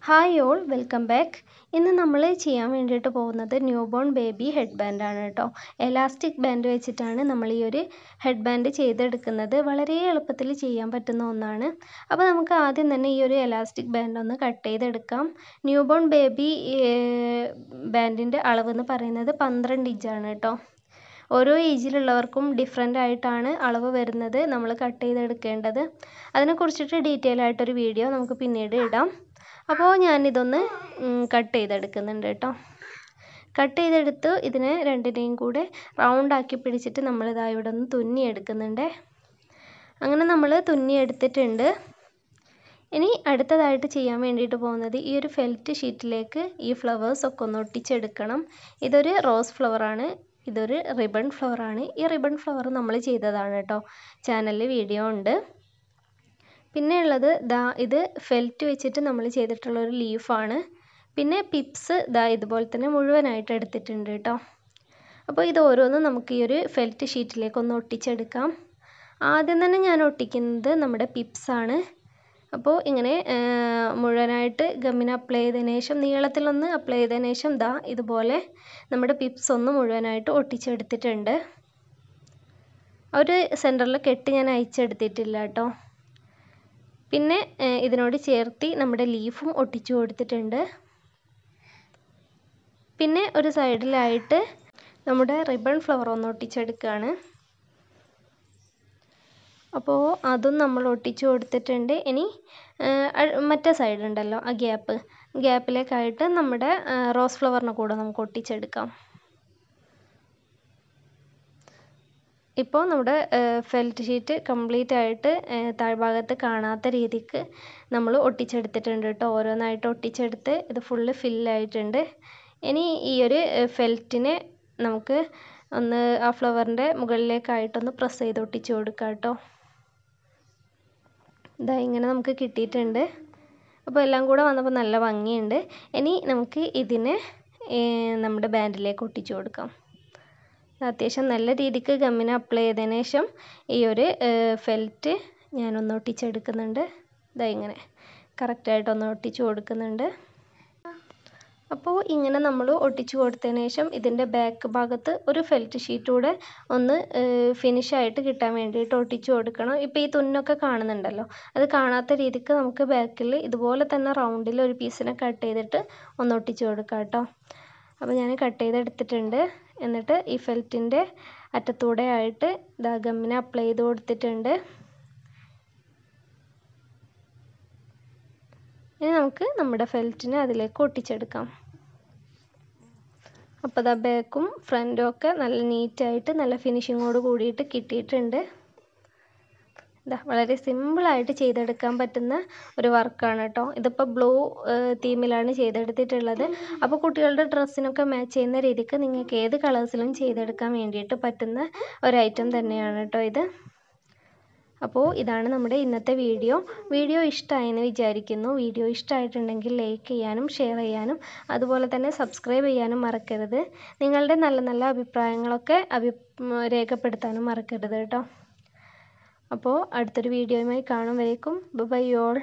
Hi all welcome back. ഇന്ന് നമ്മൾ ചെയ്യാൻ വേണ്ടിയിട്ട് പോകുന്നത് ന്യൂ ബോൺ ബേബി ഹെഡ് ബാൻഡാണ് കേട്ടോ. എലാസ്റ്റിക് ബാൻഡ് വെച്ചിട്ടാണ് നമ്മൾ ഈ ഒരു ഹെഡ് ബാൻഡ് ചെയ്തെടുക്കുന്നത്. വളരെ എളുപ്പത്തിൽ ചെയ്യാൻ പറ്റുന്ന ഒന്നാണ്. അപ്പോൾ നമുക്ക് ആദ്യം തന്നെ ഈ ഒരു എലാസ്റ്റിക് ബാൻഡ് ഒന്ന് കട്ട് ചെയ്തെടുക്കാം. ന്യൂ ബോൺ ബേബി ബാൻഡിൻ്റെ അളവെന്ന് പറയുന്നത് 12 ഇഞ്ചാണ് കേട്ടോ. ഓരോ ഏജിലുള്ളവർക്കും ഡിഫറെൻ്റ് ആയിട്ടാണ് അളവ് വരുന്നത് നമ്മൾ കട്ട് ചെയ്തെടുക്കേണ്ടത്. അതിനെക്കുറിച്ചിട്ട് ഡീറ്റെയിൽ ആയിട്ടൊരു വീഡിയോ നമുക്ക് പിന്നീട് ഇടാം. അപ്പോൾ ഞാനിതൊന്ന് കട്ട് ചെയ്തെടുക്കുന്നുണ്ട് കേട്ടോ. കട്ട് ചെയ്തെടുത്ത് ഇതിനെ രണ്ടിനെയും കൂടെ റൗണ്ടാക്കി പിടിച്ചിട്ട് നമ്മളിതാ ഇവിടെ ഒന്ന് തുന്നിയെടുക്കുന്നുണ്ട്. അങ്ങനെ നമ്മൾ തുന്നിയെടുത്തിട്ടുണ്ട്. ഇനി അടുത്തതായിട്ട് ചെയ്യാൻ വേണ്ടിയിട്ട് പോകുന്നത് ഈ ഒരു ഫെൽറ്റ് ഷീറ്റിലേക്ക് ഈ ഫ്ലവേഴ്സൊക്കെ ഒന്ന് ഒട്ടിച്ചെടുക്കണം. ഇതൊരു റോസ് ഫ്ലവറാണ്, ഇതൊരു റിബൺ ഫ്ലവറാണ്. ഈ റിബൺ ഫ്ലവർ നമ്മൾ ചെയ്തതാണ് കേട്ടോ. ചാനലിൽ വീഡിയോ ഉണ്ട്. പിന്നെ ഉള്ളത് ഇത് ഫെൽറ്റ് വെച്ചിട്ട് നമ്മൾ ചെയ്തിട്ടുള്ളൊരു ലീഫാണ്. പിന്നെ പിപ്സ് ഇതുപോലെ തന്നെ മുഴുവനായിട്ട് എടുത്തിട്ടുണ്ട് കേട്ടോ. അപ്പോൾ ഇത് ഓരോന്നും നമുക്ക് ഈ ഒരു ഫെൽറ്റ് ഷീറ്റിലേക്ക് ഒന്ന് ഒട്ടിച്ചെടുക്കാം. ആദ്യം തന്നെ ഞാൻ ഒട്ടിക്കുന്നത് നമ്മുടെ പിപ്സാണ്. അപ്പോൾ ഇങ്ങനെ മുഴുവനായിട്ട് ഗമ്മിന് അപ്ലൈ ചെയ്തതിന് ശേഷം നീളത്തിലൊന്ന് അപ്ലൈ ചെയ്തതിന് ശേഷം ഇതുപോലെ നമ്മുടെ പിപ്സ് ഒന്ന് മുഴുവനായിട്ട് ഒട്ടിച്ചെടുത്തിട്ടുണ്ട്. ഒരു സെൻറ്ററിൽ കെട്ട് ഞാൻ അയച്ചെടുത്തിട്ടില്ല കേട്ടോ. പിന്നെ ഇതിനോട് ചേർത്തി നമ്മുടെ ലീഫും ഒട്ടിച്ചു കൊടുത്തിട്ടുണ്ട്. പിന്നെ ഒരു സൈഡിലായിട്ട് നമ്മുടെ റിബൺ ഫ്ലവർ ഒന്ന് ഒട്ടിച്ചെടുക്കുകയാണ്. അപ്പോൾ അതും നമ്മൾ ഒട്ടിച്ചു കൊടുത്തിട്ടുണ്ട്. ഇനി മറ്റേ സൈഡ് ഉണ്ടല്ലോ, ആ ഗ്യാപ്പിലേക്കായിട്ട് നമ്മുടെ റോസ് ഫ്ലവറിനെ കൂടെ നമുക്ക് ഒട്ടിച്ചെടുക്കാം. ഇപ്പോൾ നമ്മുടെ ഫെൽറ്റ് ഷീറ്റ് കംപ്ലീറ്റ് ആയിട്ട് താഴ്ഭാഗത്ത് കാണാത്ത രീതിക്ക് നമ്മൾ ഒട്ടിച്ചെടുത്തിട്ടുണ്ട് കേട്ടോ. ഓരോന്നായിട്ട് ഒട്ടിച്ചെടുത്ത് ഇത് ഫുള്ള് ഫില്ലായിട്ടുണ്ട്. ഇനി ഈ ഒരു ഫെൽറ്റിനെ നമുക്ക് ഒന്ന് ആ ഫ്ലവറിൻ്റെ മുകളിലേക്കായിട്ടൊന്ന് പ്രസ് ചെയ്ത് ഒട്ടിച്ച് കൊടുക്കാം കേട്ടോ. ഇങ്ങനെ നമുക്ക് കിട്ടിയിട്ടുണ്ട്. അപ്പോൾ എല്ലാം കൂടെ വന്നപ്പോൾ നല്ല ഭംഗിയുണ്ട്. ഇനി നമുക്ക് ഇതിനെ നമ്മുടെ ബാൻഡിലേക്ക് ഒട്ടിച്ചു കൊടുക്കാം. അത്യാവശ്യം നല്ല രീതിക്ക് ഗമ്മിന് അപ്ലൈ ചെയ്തതിന് ശേഷം ഈ ഒരു ഫെൽറ്റ് ഞാനൊന്ന് ഒട്ടിച്ചെടുക്കുന്നുണ്ട്. ഇങ്ങനെ കറക്റ്റായിട്ടൊന്ന് ഒട്ടിച്ചു കൊടുക്കുന്നുണ്ട്. അപ്പോൾ ഇങ്ങനെ നമ്മൾ ഒട്ടിച്ചു കൊടുത്തതിന് ശേഷം ഇതിൻ്റെ ബാക്ക് ഭാഗത്ത് ഒരു ഫെൽറ്റ് ഷീറ്റ് കൂടെ ഒന്ന് ഫിനിഷായിട്ട് കിട്ടാൻ വേണ്ടിയിട്ട് ഒട്ടിച്ചു കൊടുക്കണം. ഇപ്പോൾ ഈ തുന്നൊക്കെ കാണുന്നുണ്ടല്ലോ, അത് കാണാത്ത രീതിക്ക് നമുക്ക് ബാക്കിൽ ഇതുപോലെ തന്നെ റൗണ്ടിൽ ഒരു പീസിനെ കട്ട് ചെയ്തിട്ട് ഒന്ന് ഒട്ടിച്ചു കൊടുക്കാം കേട്ടോ. അപ്പോൾ ഞാൻ കട്ട് ചെയ്തെടുത്തിട്ടുണ്ട്. എന്നിട്ട് ഈ ഫെൽറ്റിൻ്റെ അറ്റത്തൂടെ ആയിട്ട് ഗമ്മിനെ അപ്ലൈ ചെയ്ത് കൊടുത്തിട്ടുണ്ട്. ഇനി നമുക്ക് നമ്മുടെ ഫെൽറ്റിനെ അതിലേക്ക് ഒട്ടിച്ചെടുക്കാം. അപ്പോൾ ബാക്കും ഫ്രണ്ടും ഒക്കെ നല്ല നീറ്റായിട്ട് നല്ല ഫിനിഷിങ്ങോട് കൂടിയിട്ട് കിട്ടിയിട്ടുണ്ട്. വളരെ സിമ്പിളായിട്ട് ചെയ്തെടുക്കാൻ പറ്റുന്ന ഒരു വർക്കാണ് കേട്ടോ. ഇതിപ്പോൾ ബ്ലൂ തീമിലാണ് ചെയ്തെടുത്തിട്ടുള്ളത്. അപ്പോൾ കുട്ടികളുടെ ഡ്രസ്സിനൊക്കെ മാച്ച് ചെയ്യുന്ന രീതിക്ക് നിങ്ങൾക്ക് ഏത് കളേഴ്സിലും ചെയ്തെടുക്കാൻ വേണ്ടിയിട്ട് പറ്റുന്ന ഒരു ഐറ്റം തന്നെയാണ് കേട്ടോ ഇത്. അപ്പോൾ ഇതാണ് നമ്മുടെ ഇന്നത്തെ വീഡിയോ ഇഷ്ടമായെന്ന് വിചാരിക്കുന്നു. വീഡിയോ ഇഷ്ടമായിട്ടുണ്ടെങ്കിൽ ലൈക്ക് ചെയ്യാനും ഷെയർ ചെയ്യാനും അതുപോലെ തന്നെ സബ്സ്ക്രൈബ് ചെയ്യാനും മറക്കരുത്. നിങ്ങളുടെ നല്ല നല്ല അഭിപ്രായങ്ങളൊക്കെ രേഖപ്പെടുത്താനും മറക്കരുത് കേട്ടോ. അപ്പോൾ അടുത്തൊരു വീഡിയോയുമായി കാണും വരേക്കും ബൈ ഓൾ.